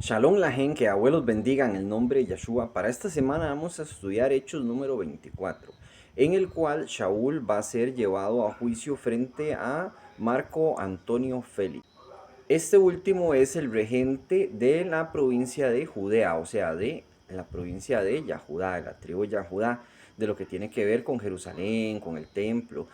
Shalom la gente, que abuelos bendigan el nombre de Yeshua. Para esta semana vamos a estudiar Hechos número 24, en el cual Shaul va a ser llevado a juicio frente a Marco Antonio Félix. Este último es el regente de la provincia de Judea, o sea, de la provincia de Yahudá, de la tribu de Yahudá, de lo que tiene que ver con Jerusalén, con el templo.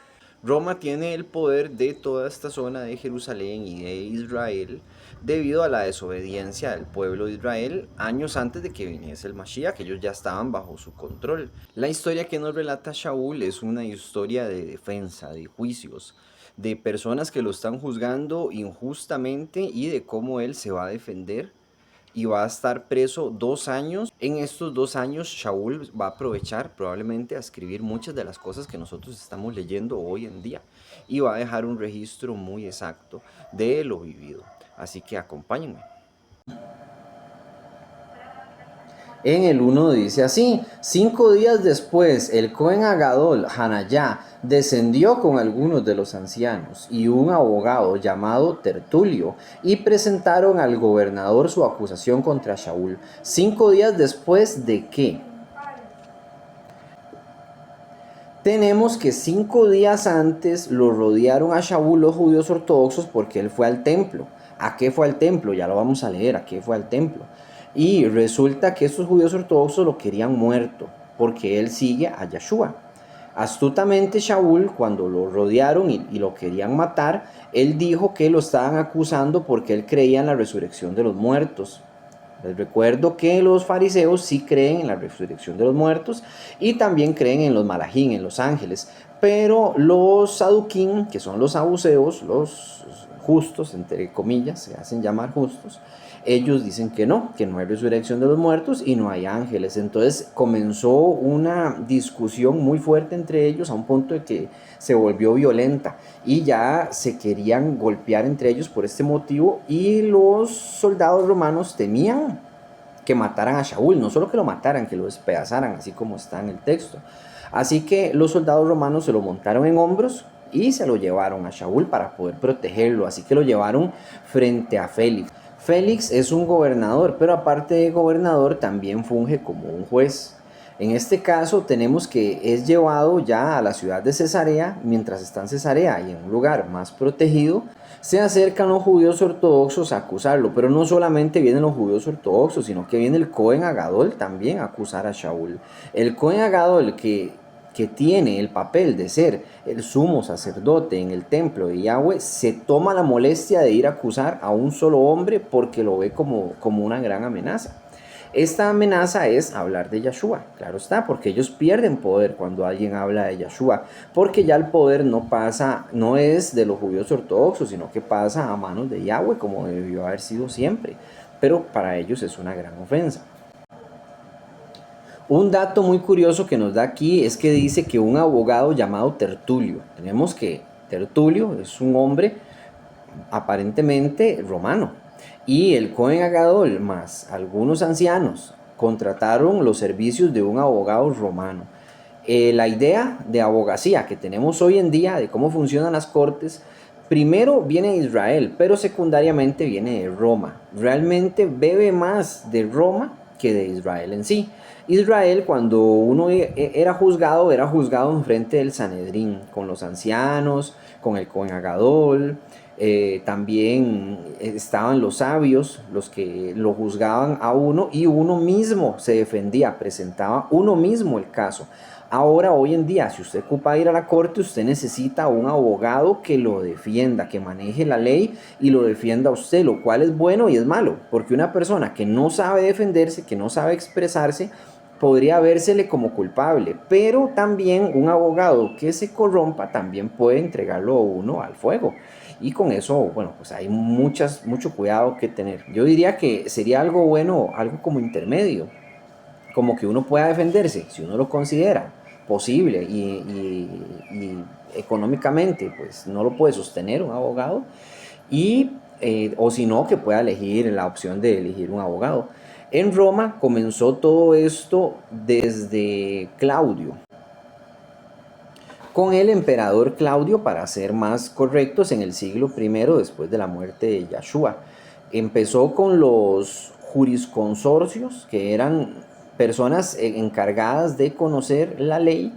Roma tiene el poder de toda esta zona de Jerusalén y de Israel debido a la desobediencia del pueblo de Israel años antes de que viniese el Mashiach, que ellos ya estaban bajo su control. La historia que nos relata Shaul es una historia de defensa, de juicios, de personas que lo están juzgando injustamente y de cómo él se va a defender y va a estar preso 2 años. En estos 2 años, Shaul va a aprovechar probablemente a escribir muchas de las cosas que nosotros estamos leyendo hoy en día y va a dejar un registro muy exacto de lo vivido. Así que acompáñenme. En el 1 dice así: 5 días después, el Cohen Agadol, Hanayá, descendió con algunos de los ancianos y un abogado llamado Tertulio, y presentaron al gobernador su acusación contra Shaul. 5 días después de qué. Tenemos que 5 días antes lo rodearon a Shaul los judíos ortodoxos porque él fue al templo. ¿A qué fue al templo? Ya lo vamos a leer. ¿A qué fue al templo? Y resulta que estos judíos ortodoxos lo querían muerto porque él sigue a Yeshua. Astutamente Shaul, cuando lo rodearon y lo querían matar, él dijo que lo estaban acusando porque él creía en la resurrección de los muertos. Les recuerdo que los fariseos sí creen en la resurrección de los muertos y también creen en los malajim, en los ángeles, pero los saduquín, que son los saduceos, los justos, entre comillas, se hacen llamar justos, ellos dicen que no hay resurrección de los muertos y no hay ángeles. Entonces comenzó una discusión muy fuerte entre ellos a un punto de que se volvió violenta y ya se querían golpear entre ellos por este motivo, y los soldados romanos temían que mataran a Shaul, no solo que lo mataran, que lo despedazaran, así como está en el texto. Así que los soldados romanos se lo montaron en hombros y se lo llevaron a Shaul para poder protegerlo. Así que lo llevaron frente a Félix. Félix es un gobernador, pero aparte de gobernador también funge como un juez. En este caso tenemos que es llevado ya a la ciudad de Cesarea. Mientras está en Cesarea y en un lugar más protegido, se acercan los judíos ortodoxos a acusarlo. Pero no solamente vienen los judíos ortodoxos, sino que viene el Cohen Agadol también a acusar a Shaul. El Cohen Agadol, que tiene el papel de ser el sumo sacerdote en el templo de Yahweh, se toma la molestia de ir a acusar a un solo hombre porque lo ve como una gran amenaza. Esta amenaza es hablar de Yeshua, claro está, porque ellos pierden poder cuando alguien habla de Yeshua, porque ya el poder no es de los judíos ortodoxos, sino que pasa a manos de Yahweh, como debió haber sido siempre, pero para ellos es una gran ofensa. Un dato muy curioso que nos da aquí es que dice que un abogado llamado Tertulio, tenemos que Tertulio es un hombre aparentemente romano, y el Cohen Agadol más algunos ancianos contrataron los servicios de un abogado romano. La idea de abogacía que tenemos hoy en día, de cómo funcionan las cortes, primero viene de Israel, pero secundariamente viene de Roma. Realmente bebe más de Roma que de Israel en sí. Israel, cuando uno era juzgado en frente del Sanedrín, con los ancianos, con el Cohen Agadol. También estaban los sabios, los que lo juzgaban a uno, y uno mismo se defendía, presentaba uno mismo el caso. Ahora, hoy en día, si usted ocupa ir a la corte, usted necesita un abogado que lo defienda, que maneje la ley y lo defienda a usted, lo cual es bueno y es malo, porque una persona que no sabe defenderse, que no sabe expresarse, podría vérsele como culpable, pero también un abogado que se corrompa también puede entregarlo a uno al fuego. Y con eso, bueno, pues hay mucho cuidado que tener. Yo diría que sería algo bueno, algo como intermedio, como que uno pueda defenderse, si uno lo considera posible y económicamente, pues no lo puede sostener un abogado, o si no, que pueda elegir la opción de elegir un abogado. En Roma comenzó todo esto desde Claudio, con el emperador Claudio, para ser más correctos, en el siglo I después de la muerte de Yeshua. Empezó con los jurisconsorcios, que eran personas encargadas de conocer la ley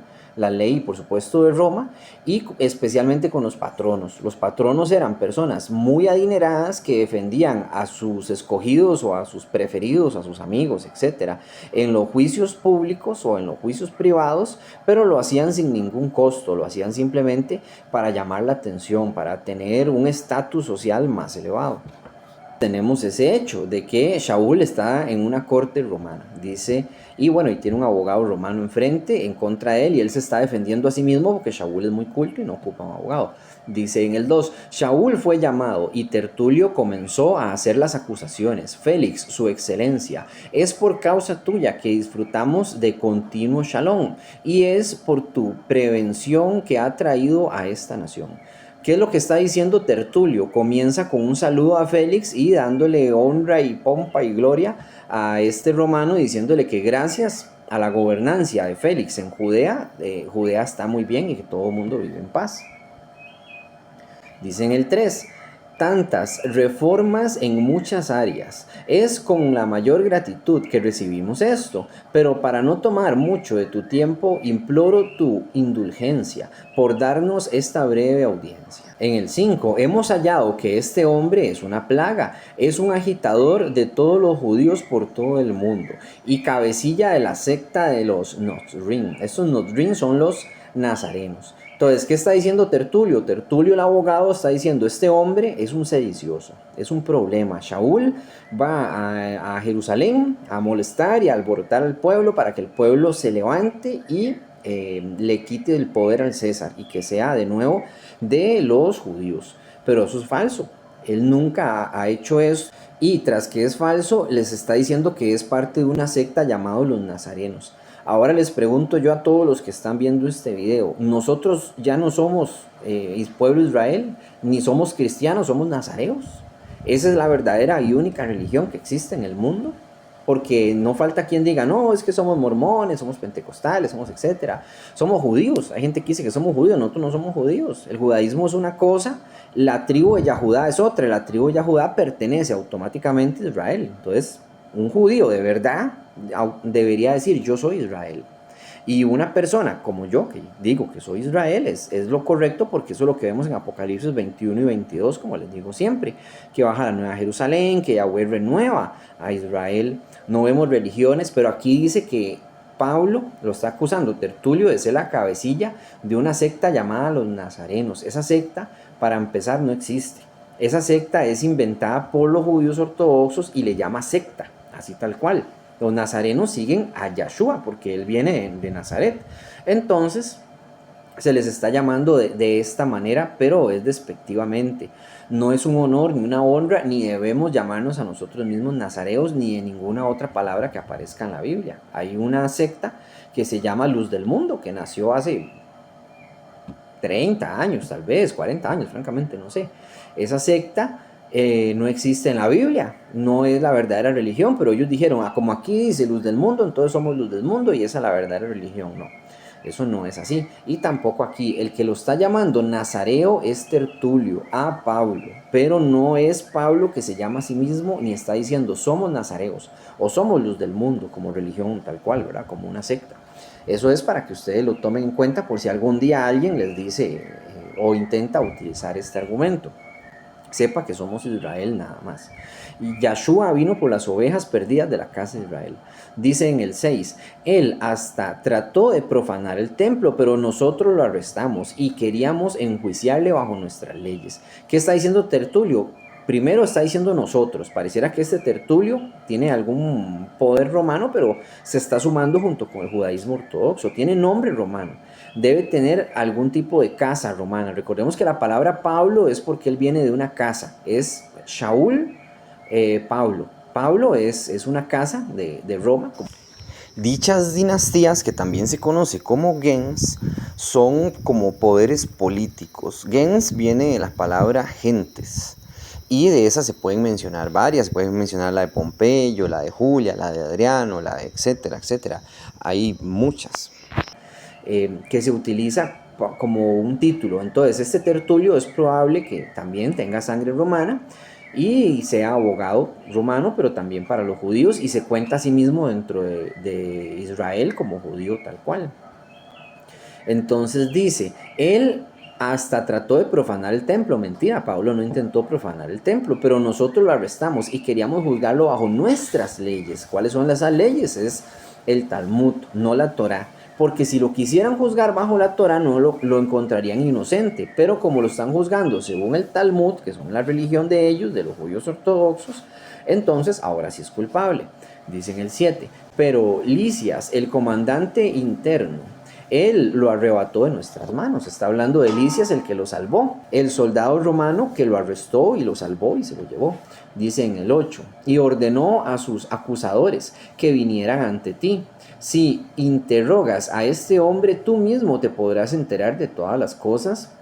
por supuesto de Roma, y especialmente con los patronos. Los patronos eran personas muy adineradas que defendían a sus escogidos o a sus preferidos, a sus amigos, etcétera, en los juicios públicos o en los juicios privados, pero lo hacían sin ningún costo, lo hacían simplemente para llamar la atención, para tener un estatus social más elevado. Tenemos ese hecho de que Shaul está en una corte romana, dice, y bueno, y tiene un abogado romano enfrente en contra de él, y él se está defendiendo a sí mismo porque Shaul es muy culto y no ocupa un abogado. Dice en el 2, Shaul fue llamado y Tertulio comenzó a hacer las acusaciones. Félix, su excelencia, es por causa tuya que disfrutamos de continuo shalom, y es por tu prevención que ha traído a esta nación. ¿Qué es lo que está diciendo Tertulio? Comienza con un saludo a Félix y dándole honra y pompa y gloria a este romano, diciéndole que gracias a la gobernancia de Félix en Judea, Judea está muy bien y que todo el mundo vive en paz. Dice en el 3, tantas reformas en muchas áreas. Es con la mayor gratitud que recibimos esto, pero para no tomar mucho de tu tiempo, imploro tu indulgencia por darnos esta breve audiencia. En el 5, hemos hallado que este hombre es una plaga, es un agitador de todos los judíos por todo el mundo y cabecilla de la secta de los Notrim. Estos Notrim son los nazarenos. Entonces, ¿qué está diciendo Tertulio? Tertulio, el abogado, está diciendo, este hombre es un sedicioso, es un problema. Shaul va a Jerusalén a molestar y a alborotar al pueblo para que el pueblo se levante y le quite el poder al César y que sea de nuevo de los judíos. Pero eso es falso. Él nunca ha hecho eso. Y tras que es falso, les está diciendo que es parte de una secta llamada los nazarenos. Ahora les pregunto yo a todos los que están viendo este video, nosotros ya no somos pueblo de Israel, ni somos cristianos, somos nazareos. Esa es la verdadera y única religión que existe en el mundo, porque no falta quien diga, no, es que somos mormones, somos pentecostales, somos etcétera. Somos judíos, hay gente que dice que somos judíos, nosotros no somos judíos. El judaísmo es una cosa, la tribu de Yahudá es otra, la tribu de Yahudá pertenece automáticamente a Israel. Entonces, un judío de verdad debería decir, yo soy Israel. Y una persona como yo, que digo que soy Israel, es lo correcto, porque eso es lo que vemos en Apocalipsis 21 y 22, como les digo siempre, que baja la nueva Jerusalén, que Yahweh renueva a Israel. No vemos religiones, pero aquí dice que Pablo lo está acusando, Tertulio, de ser la cabecilla de una secta llamada los nazarenos. Esa secta, para empezar, no existe. Esa secta es inventada por los judíos ortodoxos y le llama secta, así tal cual. Los nazarenos siguen a Yahshua porque él viene de Nazaret. Entonces se les está llamando de esta manera, pero es despectivamente. No es un honor ni una honra, ni debemos llamarnos a nosotros mismos nazareos, ni de ninguna otra palabra que aparezca en la Biblia. Hay una secta que se llama Luz del Mundo, que nació hace 30 años, tal vez 40 años, francamente no sé. Esa secta no existe en la Biblia, no es la verdadera religión, pero ellos dijeron, como aquí dice luz del mundo, entonces somos luz del mundo y esa es la verdadera religión. No, eso no es así. Y tampoco aquí, el que lo está llamando nazareo es Tertulio, a Pablo, pero no es Pablo que se llama a sí mismo, ni está diciendo somos nazareos o somos luz del mundo como religión tal cual, ¿verdad? Como una secta. Eso es para que ustedes lo tomen en cuenta por si algún día alguien les dice o intenta utilizar este argumento. Sepa que somos Israel nada más. Y Yahshua vino por las ovejas perdidas de la casa de Israel. Dice en el 6, él hasta trató de profanar el templo, pero nosotros lo arrestamos y queríamos enjuiciarle bajo nuestras leyes. ¿Qué está diciendo Tertulio? Primero está diciendo nosotros. Pareciera que este Tertulio tiene algún poder romano, pero se está sumando junto con el judaísmo ortodoxo. Tiene nombre romano. Debe tener algún tipo de casa romana. Recordemos que la palabra Pablo es porque él viene de una casa. Es Shaul, Pablo. Pablo es una casa de Roma. Dichas dinastías, que también se conoce como gens, son como poderes políticos. Gens viene de la palabra gentes. Y de esas se pueden mencionar varias, se pueden mencionar la de Pompeyo, la de Julia, la de Adriano, la de etcétera, etcétera. Hay muchas que se utiliza como un título. Entonces este Tertulio es probable que también tenga sangre romana y sea abogado romano, pero también para los judíos, y se cuenta a sí mismo dentro de Israel como judío tal cual. Entonces dice, él hasta trató de profanar el templo. Mentira, Pablo no intentó profanar el templo, pero nosotros lo arrestamos y queríamos juzgarlo bajo nuestras leyes. ¿Cuáles son esas leyes? Es el Talmud, no la Torá. Porque si lo quisieran juzgar bajo la Torá, no lo encontrarían inocente. Pero como lo están juzgando según el Talmud, que son la religión de ellos, de los judíos ortodoxos, entonces ahora sí es culpable. Dice en el 7. Pero Lisias, el comandante interno, él lo arrebató de nuestras manos. Está hablando de Lisias, el que lo salvó. El soldado romano que lo arrestó y lo salvó y se lo llevó. Dice en el 8. Y ordenó a sus acusadores que vinieran ante ti. Si interrogas a este hombre, tú mismo te podrás enterar de todas las cosas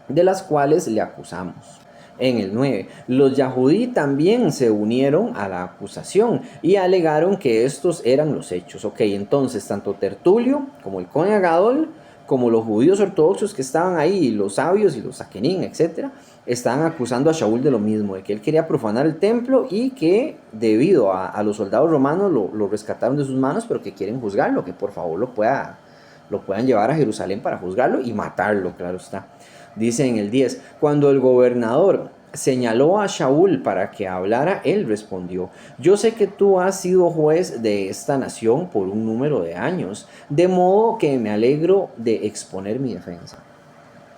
de las cuales le acusamos. En el 9, los Yahudí también se unieron a la acusación y alegaron que estos eran los hechos. Ok, entonces tanto Tertulio como el Cohen Gadol, como los judíos ortodoxos que estaban ahí, los sabios y los saquenín, etc., estaban acusando a Shaul de lo mismo, de que él quería profanar el templo y que debido a los soldados romanos lo rescataron de sus manos, pero que quieren juzgarlo, que por favor lo puedan llevar a Jerusalén para juzgarlo y matarlo, claro está. Dice en el 10, cuando el gobernador señaló a Shaul para que hablara, él respondió, yo sé que tú has sido juez de esta nación por un número de años, de modo que me alegro de exponer mi defensa.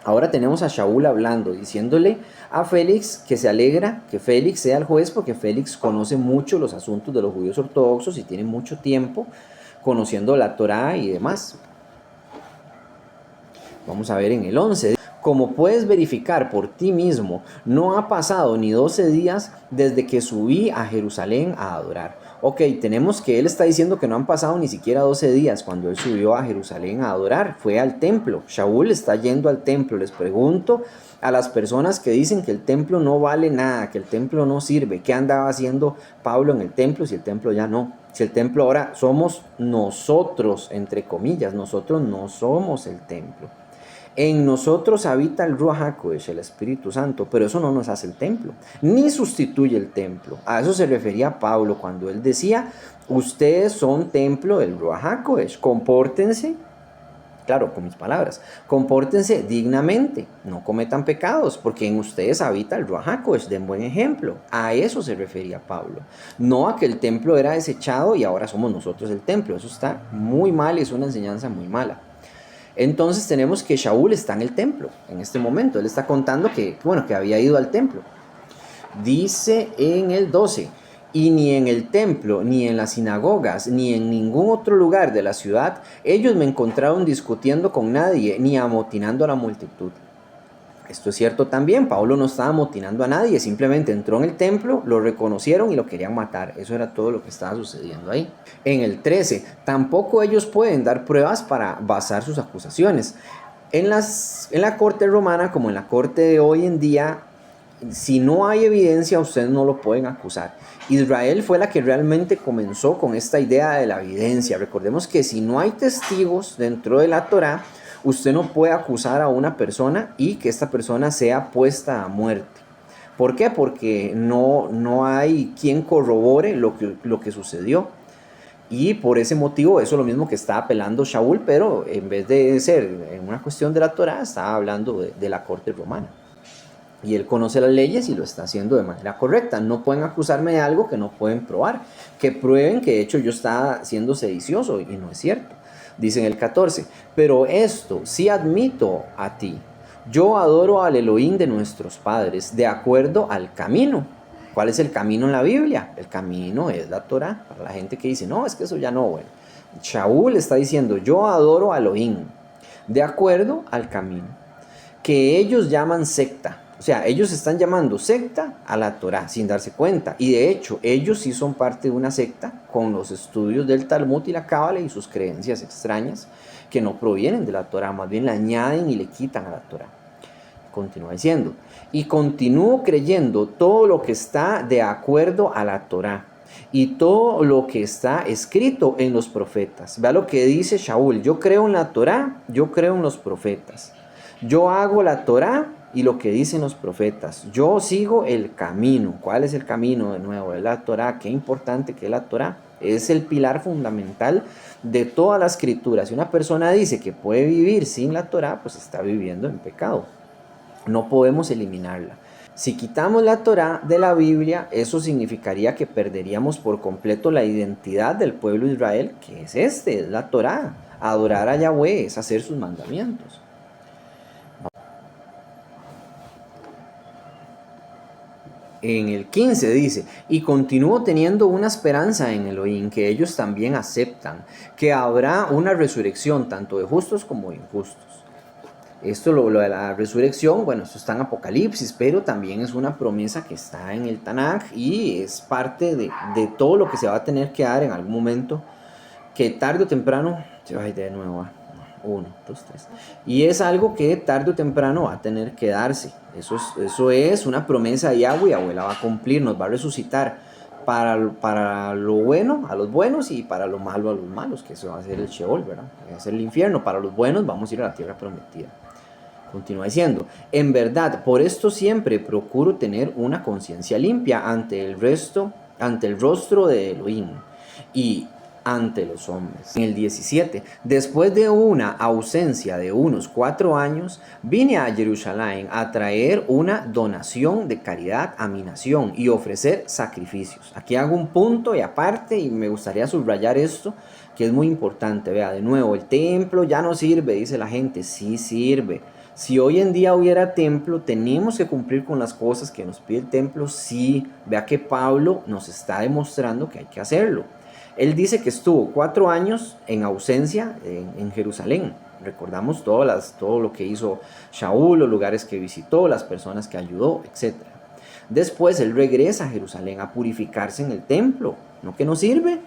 Ahora tenemos a Shaul hablando, diciéndole a Félix que se alegra que Félix sea el juez, porque Félix conoce mucho los asuntos de los judíos ortodoxos y tiene mucho tiempo conociendo la Torá y demás. Vamos a ver en el 11. Como puedes verificar por ti mismo, no ha pasado ni 12 días desde que subí a Jerusalén a adorar. Ok, tenemos que él está diciendo que no han pasado ni siquiera 12 días cuando él subió a Jerusalén a adorar. Fue al templo. Shaul está yendo al templo. Les pregunto a las personas que dicen que el templo no vale nada, que el templo no sirve. ¿Qué andaba haciendo Pablo en el templo si el templo ya no? Si el templo ahora somos nosotros, entre comillas, nosotros no somos el templo. En nosotros habita el Ruach HaKodesh, el Espíritu Santo, pero eso no nos hace el templo, ni sustituye el templo. A eso se refería Pablo cuando él decía, ustedes son templo del Ruach HaKodesh, compórtense, claro, con mis palabras, compórtense dignamente, no cometan pecados, porque en ustedes habita el Ruach HaKodesh, den buen ejemplo. A eso se refería Pablo, no a que el templo era desechado y ahora somos nosotros el templo. Eso está muy mal y es una enseñanza muy mala. Entonces tenemos que Shaul está en el templo en este momento. Él está contando que había ido al templo. Dice en el 12, y ni en el templo, ni en las sinagogas, ni en ningún otro lugar de la ciudad, ellos me encontraron discutiendo con nadie, ni amotinando a la multitud. Esto es cierto también, Pablo no estaba amotinando a nadie, simplemente entró en el templo, lo reconocieron y lo querían matar. Eso era todo lo que estaba sucediendo ahí. En el 13, tampoco ellos pueden dar pruebas para basar sus acusaciones. En la corte romana, como en la corte de hoy en día, si no hay evidencia, ustedes no lo pueden acusar. Israel fue la que realmente comenzó con esta idea de la evidencia. Recordemos que si no hay testigos dentro de la Torá, usted no puede acusar a una persona y que esta persona sea puesta a muerte. ¿Por qué? Porque no hay quien corrobore lo que sucedió. Y por ese motivo, eso es lo mismo que está apelando Shaul, pero en vez de ser en una cuestión de la Torá, está hablando de la corte romana. Y él conoce las leyes y lo está haciendo de manera correcta. No pueden acusarme de algo que no pueden probar. Que prueben que de hecho yo estaba siendo sedicioso y no es cierto. Dice en el 14, pero esto sí admito a ti. Yo adoro al Elohim de nuestros padres de acuerdo al camino. ¿Cuál es el camino en la Biblia? El camino es la Torá. Para la gente que dice, no, es que eso ya no, bueno. Shaul está diciendo, yo adoro a Elohim de acuerdo al camino. Que ellos llaman secta. O sea, ellos están llamando secta a la Torá sin darse cuenta. Y de hecho, ellos sí son parte de una secta con los estudios del Talmud y la Cábala y sus creencias extrañas que no provienen de la Torá, más bien la añaden y le quitan a la Torá. Continúa diciendo, y continúo creyendo todo lo que está de acuerdo a la Torá y todo lo que está escrito en los profetas. Vea lo que dice Shaul, yo creo en la Torá, yo creo en los profetas. Yo hago la Torá y lo que dicen los profetas. Yo sigo el camino. ¿Cuál es el camino? De nuevo, es la Torá. Qué importante que es la Torá. Es el pilar fundamental de toda la escritura. Si una persona dice que puede vivir sin la Torá, pues está viviendo en pecado. No podemos eliminarla. Si quitamos la Torá de la Biblia, eso significaría que perderíamos por completo la identidad del pueblo de Israel, que es la Torá. Adorar a Yahweh es hacer sus mandamientos. En el 15 dice, y continúo teniendo una esperanza en Elohim, que ellos también aceptan, que habrá una resurrección tanto de justos como de injustos. Esto, lo de la resurrección, bueno, esto está en Apocalipsis, pero también es una promesa que está en el Tanaj y es parte de todo lo que se va a tener que dar en algún momento, que tarde o temprano, ay, de nuevo, 1, 2, 3, y es algo que tarde o temprano va a tener que darse. Eso es una promesa de Yahweh, Yahweh la va a cumplir, nos va a resucitar para lo bueno a los buenos y para lo malo a los malos, que eso va a ser el Sheol, ¿verdad? Va a ser el infierno. Para los buenos vamos a ir a la tierra prometida. Continúa diciendo, en verdad, por esto siempre procuro tener una conciencia limpia ante el rostro de Elohim y ante los hombres. En el 17, después de una ausencia de unos 4 años, vine a Jerusalén a traer una donación de caridad a mi nación y ofrecer sacrificios. Aquí hago un punto y aparte, y me gustaría subrayar esto, que es muy importante. Vea, de nuevo, el templo ya no sirve, dice la gente. Sí sirve. Si hoy en día hubiera templo, tenemos que cumplir con las cosas que nos pide el templo. Sí, vea que Pablo nos está demostrando que hay que hacerlo. Él dice que estuvo 4 años en ausencia en Jerusalén. Recordamos todo lo que hizo Shaul, los lugares que visitó, las personas que ayudó, etc. Después él regresa a Jerusalén a purificarse en el templo. ¿No que no sirve?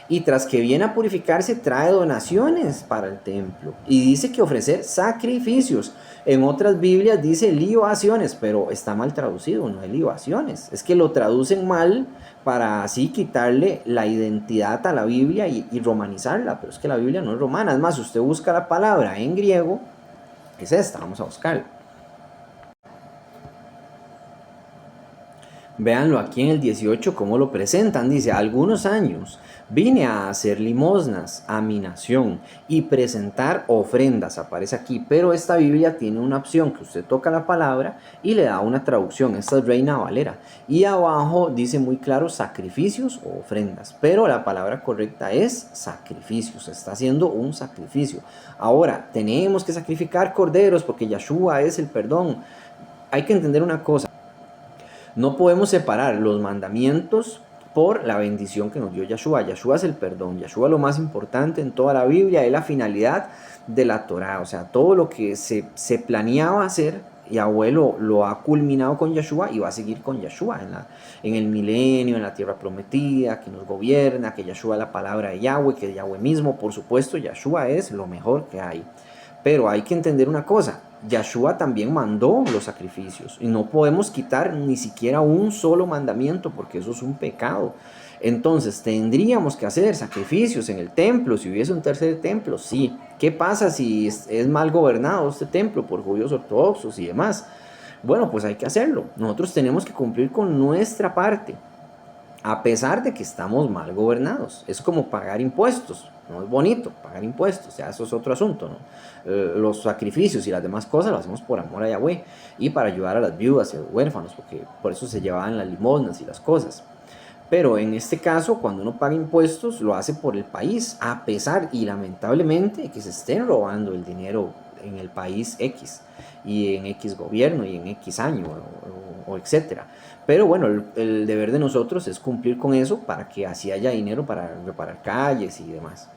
Y tras que viene a purificarse, trae donaciones para el templo. Y dice que ofrecer sacrificios. En otras Biblias dice libaciones, pero está mal traducido, no es libaciones. Es que lo traducen mal para así quitarle la identidad a la Biblia y romanizarla. Pero es que la Biblia no es romana. Es más, si usted busca la palabra en griego, es esta, vamos a buscarla. Véanlo aquí en el 18 cómo lo presentan. Dice, algunos años vine a hacer limosnas a mi nación y presentar ofrendas. Aparece aquí, pero esta Biblia tiene una opción que usted toca la palabra y le da una traducción. Esta es Reina Valera. Y abajo dice muy claro sacrificios o ofrendas. Pero la palabra correcta es sacrificios. Está haciendo un sacrificio. Ahora, tenemos que sacrificar corderos porque Yahshua es el perdón. Hay que entender una cosa. No podemos separar los mandamientos por la bendición que nos dio Yahshua. Yahshua es el perdón. Yahshua es lo más importante en toda la Biblia, es la finalidad de la Torá. O sea, todo lo que se planeaba hacer, Yahweh lo ha culminado con Yahshua y va a seguir con Yahshua en el milenio, en la tierra prometida, que nos gobierna, que Yahshua es la palabra de Yahweh, que es Yahweh mismo. Por supuesto, Yahshua es lo mejor que hay. Pero hay que entender una cosa, Yahshua también mandó los sacrificios y no podemos quitar ni siquiera un solo mandamiento porque eso es un pecado. Entonces tendríamos que hacer sacrificios en el templo, si hubiese un tercer templo, sí. ¿Qué pasa si es mal gobernado este templo por judíos ortodoxos y demás? Bueno, pues hay que hacerlo. Nosotros tenemos que cumplir con nuestra parte, a pesar de que estamos mal gobernados. Es como pagar impuestos. No es bonito pagar impuestos, ya eso es otro asunto, ¿no? Los sacrificios y las demás cosas lo hacemos por amor a Yahweh y para ayudar a las viudas y a los huérfanos, porque por eso se llevaban las limosnas y las cosas. Pero en este caso, cuando uno paga impuestos, lo hace por el país, a pesar y lamentablemente que se estén robando el dinero en el país X y en X gobierno y en X año o etcétera. Pero bueno, el deber de nosotros es cumplir con eso para que así haya dinero para reparar calles y demás.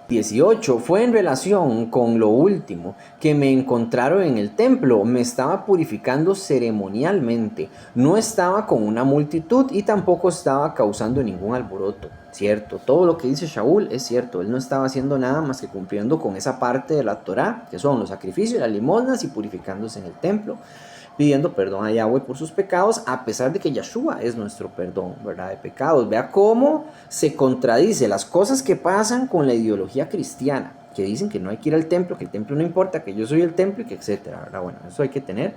18. Fue en relación con lo último que me encontraron en el templo. Me estaba purificando ceremonialmente. No estaba con una multitud y tampoco estaba causando ningún alboroto. Cierto, todo lo que dice Shaul es cierto. Él no estaba haciendo nada más que cumpliendo con esa parte de la Torá, que son los sacrificios, las limosnas y purificándose en el templo, pidiendo perdón a Yahweh por sus pecados, a pesar de que Yahshua es nuestro perdón, ¿verdad?, de pecados. Vea cómo se contradice las cosas que pasan con la ideología cristiana, que dicen que no hay que ir al templo, que el templo no importa, que yo soy el templo y que etcétera, ¿verdad? Bueno, eso hay que tener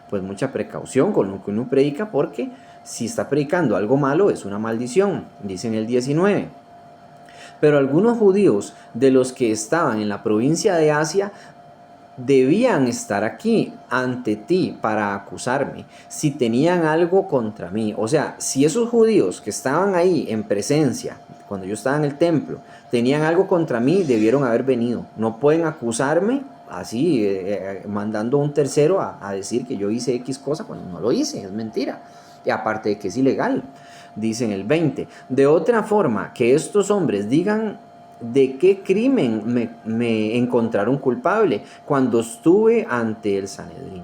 pues mucha precaución con lo que uno predica, porque si está predicando algo malo es una maldición, dice en el 19. Pero algunos judíos de los que estaban en la provincia de Asia debían estar aquí ante ti para acusarme si tenían algo contra mí. O sea, si esos judíos que estaban ahí en presencia, cuando yo estaba en el templo, tenían algo contra mí, debieron haber venido. No pueden acusarme así, mandando a un tercero a decir que yo hice X cosa cuando no lo hice, es mentira. Y aparte de que es ilegal, dice en el 20. De otra forma, que estos hombres digan de qué crimen me encontraron culpable cuando estuve ante el Sanedrín.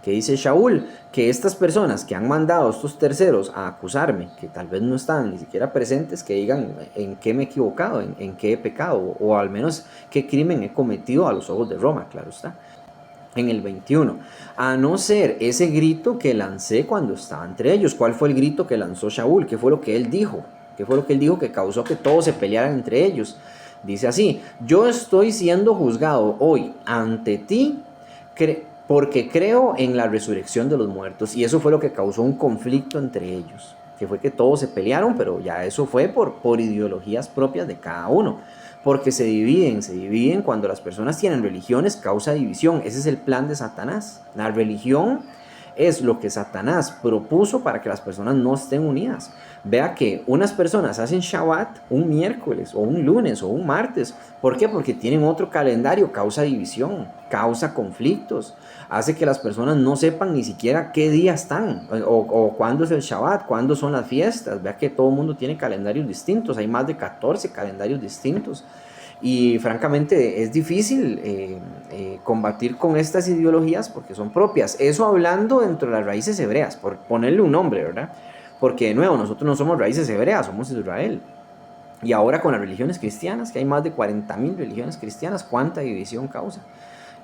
Que dice Shaul, que estas personas que han mandado a estos terceros a acusarme, que tal vez no están ni siquiera presentes, que digan en qué me he equivocado, en qué he pecado, o al menos qué crimen he cometido a los ojos de Roma, claro está. En el 21, a no ser ese grito que lancé cuando estaba entre ellos. ¿Cuál fue el grito que lanzó Shaul? ¿Qué fue lo que él dijo? ¿Qué fue lo que él dijo que causó que todos se pelearan entre ellos? Dice así: yo estoy siendo juzgado hoy ante ti porque creo en la resurrección de los muertos. Y eso fue lo que causó un conflicto entre ellos, que fue que todos se pelearon, pero ya eso fue por ideologías propias de cada uno. Porque se dividen cuando las personas tienen religiones, causa división. Ese es el plan de Satanás. La religión es lo que Satanás propuso para que las personas no estén unidas. Vea que unas personas hacen Shabbat un miércoles o un lunes o un martes. ¿Por qué? Porque tienen otro calendario, causa división, causa conflictos, hace que las personas no sepan ni siquiera qué día están o cuándo es el Shabbat, cuándo son las fiestas. Vea que todo el mundo tiene calendarios distintos, hay más de 14 calendarios distintos. Y francamente es difícil combatir con estas ideologías porque son propias. Eso hablando dentro de las raíces hebreas, por ponerle un nombre, ¿verdad? Porque de nuevo, nosotros no somos raíces hebreas, somos Israel. Y ahora con las religiones cristianas, que hay más de 40,000 religiones cristianas, ¿cuánta división causa?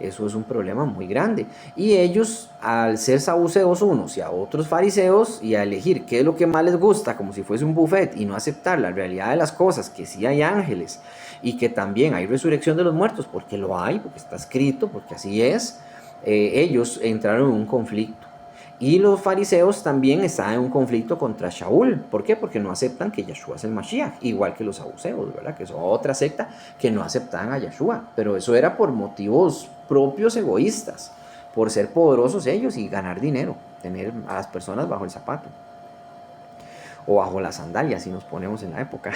Eso es un problema muy grande. Y ellos, al ser saduceos unos y a otros fariseos, y a elegir qué es lo que más les gusta, como si fuese un buffet, y no aceptar la realidad de las cosas, que sí hay ángeles, y que también hay resurrección de los muertos, porque lo hay, porque está escrito, porque así es, ellos entraron en un conflicto. Y los fariseos también están en un conflicto contra Shaul. ¿Por qué? Porque no aceptan que Yeshua es el Mashiach, igual que los saduceos, ¿verdad? Que es otra secta que no aceptaban a Yeshua. Pero eso era por motivos propios egoístas, por ser poderosos ellos y ganar dinero, tener a las personas bajo el zapato o bajo la sandalia, si nos ponemos en la época.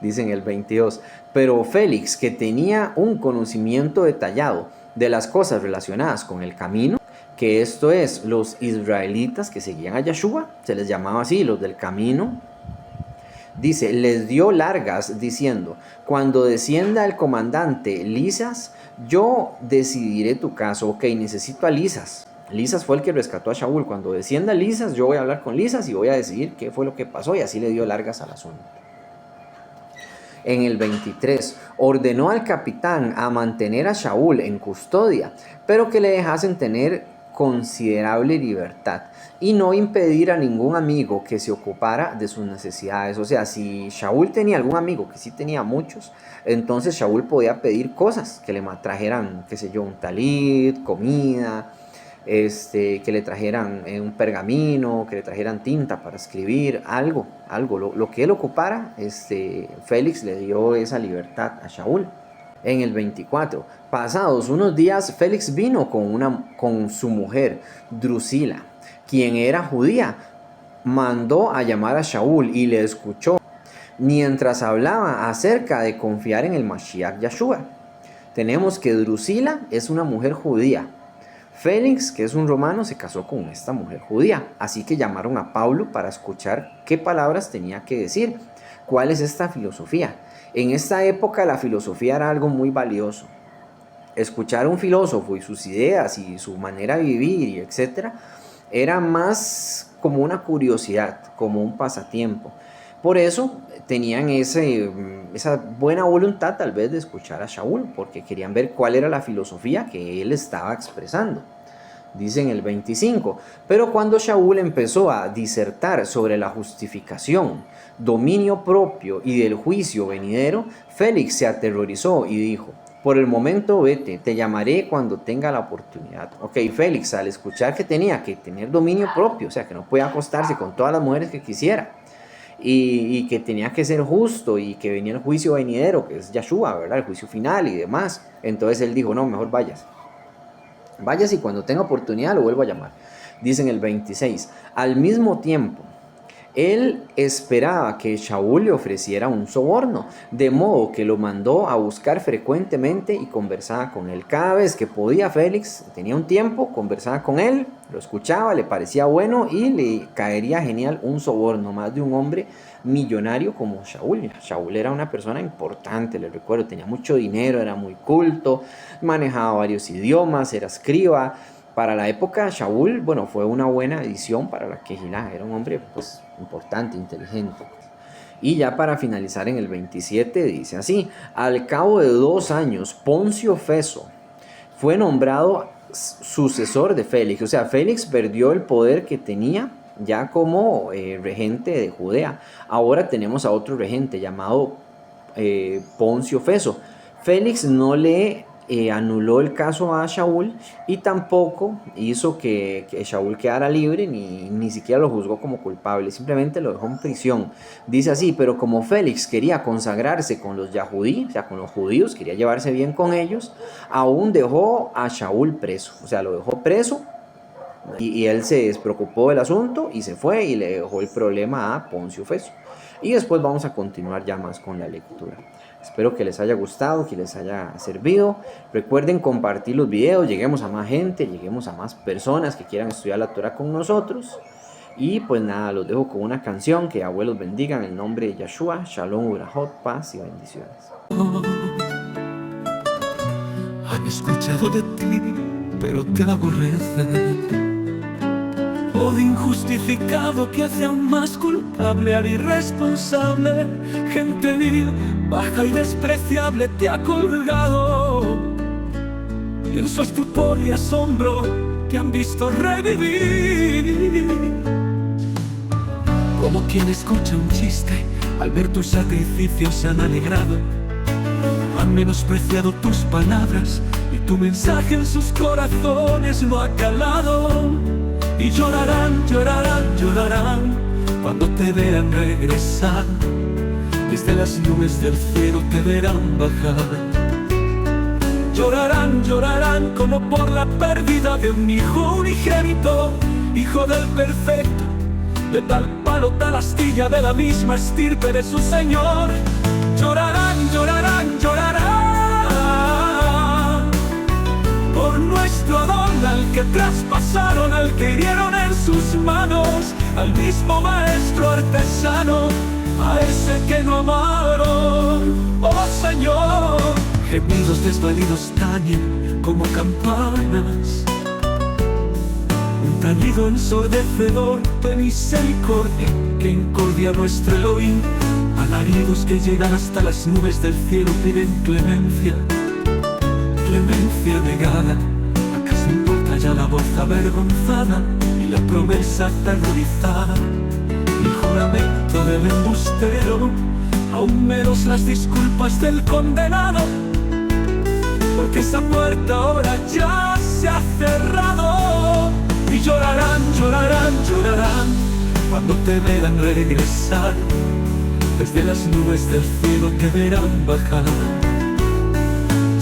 Dicen el 22. Pero Félix, que tenía un conocimiento detallado de las cosas relacionadas con el camino, que esto es, los israelitas que seguían a Yeshua, se les llamaba así, los del camino, dice, les dio largas diciendo: cuando descienda el comandante Lisas, yo decidiré tu caso. Ok, necesito a Lisas. Lisas fue el que rescató a Shaul. Cuando descienda Lisas, yo voy a hablar con Lisas y voy a decidir qué fue lo que pasó, y así le dio largas al asunto. En el 23, ordenó al capitán a mantener a Shaul en custodia, pero que le dejasen tener considerable libertad y no impedir a ningún amigo que se ocupara de sus necesidades. O sea, si Shaul tenía algún amigo, que sí tenía muchos, entonces Shaul podía pedir cosas, que le trajeran, qué sé yo, un talit, comida, que le trajeran un pergamino, que le trajeran tinta para escribir, algo, lo que él ocupara. Félix le dio esa libertad a Shaul. En el 24, pasados unos días, Félix vino con su mujer, Drusila, quien era judía. Mandó a llamar a Shaul y le escuchó mientras hablaba acerca de confiar en el Mashiach Yeshua. Tenemos que Drusila es una mujer judía. Félix, que es un romano, se casó con esta mujer judía. Así que llamaron a Pablo para escuchar qué palabras tenía que decir. ¿Cuál es esta filosofía? En esta época la filosofía era algo muy valioso. Escuchar a un filósofo y sus ideas y su manera de vivir y etcétera era más como una curiosidad, como un pasatiempo. Por eso tenían esa buena voluntad tal vez de escuchar a Shaul, porque querían ver cuál era la filosofía que él estaba expresando. Dice en el 25, pero cuando Shaul empezó a disertar sobre la justificación, dominio propio y del juicio venidero, Félix se aterrorizó y dijo: Por el momento vete, te llamaré cuando tenga la oportunidad. Ok, Félix, al escuchar que tenía que tener dominio propio, o sea, que no podía acostarse con todas las mujeres que quisiera, y que tenía que ser justo, y que venía el juicio venidero, que es Yahshua, ¿verdad? El juicio final y demás. Entonces él dijo, no, mejor vayas. Vayas y cuando tenga oportunidad lo vuelvo a llamar. Dice en el 26, al mismo tiempo, él esperaba que Shaul le ofreciera un soborno, de modo que lo mandó a buscar frecuentemente y conversaba con él. Cada vez que podía, Félix tenía un tiempo, conversaba con él, lo escuchaba, le parecía bueno y le caería genial un soborno, más de un hombre millonario como Shaul. Shaul era una persona importante, les recuerdo, tenía mucho dinero, era muy culto, manejaba varios idiomas, era escriba. Para la época, Shaul, bueno, fue una buena adición para la Kehilá. Era un hombre, pues, importante, inteligente. Y ya para finalizar en el 27 dice así, al cabo de 2 años, Poncio Feso fue nombrado sucesor de Félix. O sea, Félix perdió el poder que tenía ya como regente de Judea. Ahora tenemos a otro regente llamado Poncio Feso. Félix no le anuló el caso a Shaul y tampoco hizo que Shaul quedara libre ni siquiera lo juzgó como culpable, simplemente lo dejó en prisión. Dice así, pero como Félix quería consagrarse con los Yahudí, o sea, con los judíos, quería llevarse bien con ellos, aún dejó a Shaul preso, o sea, lo dejó preso. Y él se despreocupó del asunto y se fue y le dejó el problema a Poncio Feso. Y después vamos a continuar ya más con la lectura. Espero que les haya gustado, que les haya servido. Recuerden compartir los videos, lleguemos a más gente, lleguemos a más personas que quieran estudiar la Torah con nosotros. Y pues nada, los dejo con una canción, que Yahweh los bendiga en el nombre de Yahshua. Shalom, Urahot, paz y bendiciones. Han escuchado de ti, pero te aborrecen. Odio injustificado que hace aún más culpable al irresponsable. Gente vil, baja y despreciable te ha colgado. Y en su estupor y asombro te han visto revivir. Como quien escucha un chiste, al ver tus sacrificios se han alegrado. Han menospreciado tus palabras y tu mensaje en sus corazones lo ha calado. Y llorarán, llorarán, llorarán cuando te vean regresar. Desde las nubes del cielo te verán bajar. Llorarán, llorarán como por la pérdida de un hijo unigénito, hijo del perfecto, de tal palo, tal astilla, de la misma estirpe de su Señor. Llorarán, llorarán, llorarán por nuestro don, al que traspasaron, al que hirieron en sus manos, al mismo maestro artesano, a ese que no amaron. Oh Señor, gemidos desvalidos tañen como campanas, un tañido ensordecedor de misericordia que encordia nuestro Elohim. Alaridos que llegan hasta las nubes del cielo piden clemencia, clemencia negada. ¿Acaso importa ya la voz avergonzada y la promesa aterrorizada? El juramento del embustero, aún menos las disculpas del condenado, porque esa puerta ahora ya se ha cerrado. Y llorarán, llorarán, llorarán cuando te vean regresar. Desde las nubes del cielo te verán bajar.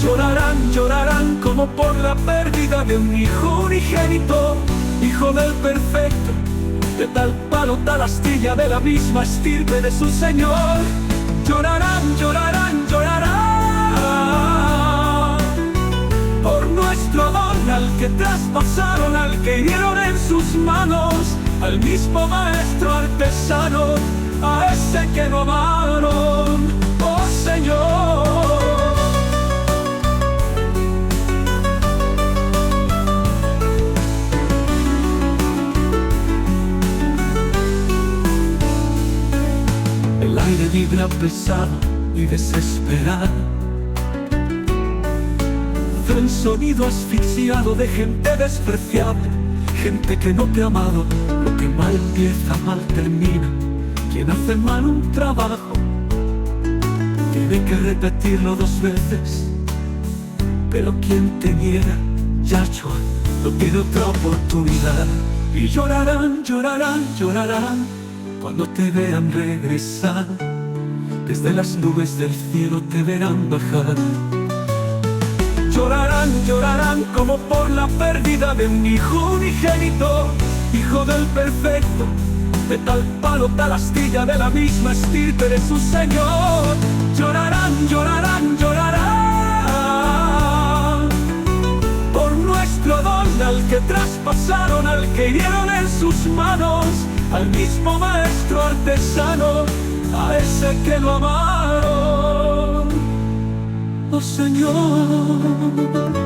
Llorarán, llorarán como por la pérdida de un hijo unigénito, hijo del perfecto, de tal palo, tal astilla, de la misma estirpe de su Señor. Llorarán, llorarán, llorarán por nuestro don, al que traspasaron, al que hirieron en sus manos, al mismo maestro artesano, a ese que no amaron. Oh Señor, el aire vibra pesado y desesperado, fue un sonido asfixiado de gente despreciable, gente que no te ha amado. Lo que mal empieza, mal termina. Quien hace mal un trabajo tiene que repetirlo 2 veces. pero quien te viera, Yahshua, no tiene otra oportunidad. Y llorarán, llorarán, llorarán cuando te vean regresar. Desde las nubes del cielo te verán bajar. Llorarán, llorarán como por la pérdida de un hijo unigénito, hijo del perfecto, de tal palo, tal astilla, de la misma estirpe de su Señor. Llorarán, llorarán, llorarán por nuestro don, al que traspasaron, al que hirieron en sus manos, al mismo maestro artesano, a ese que lo amaron. Oh Señor.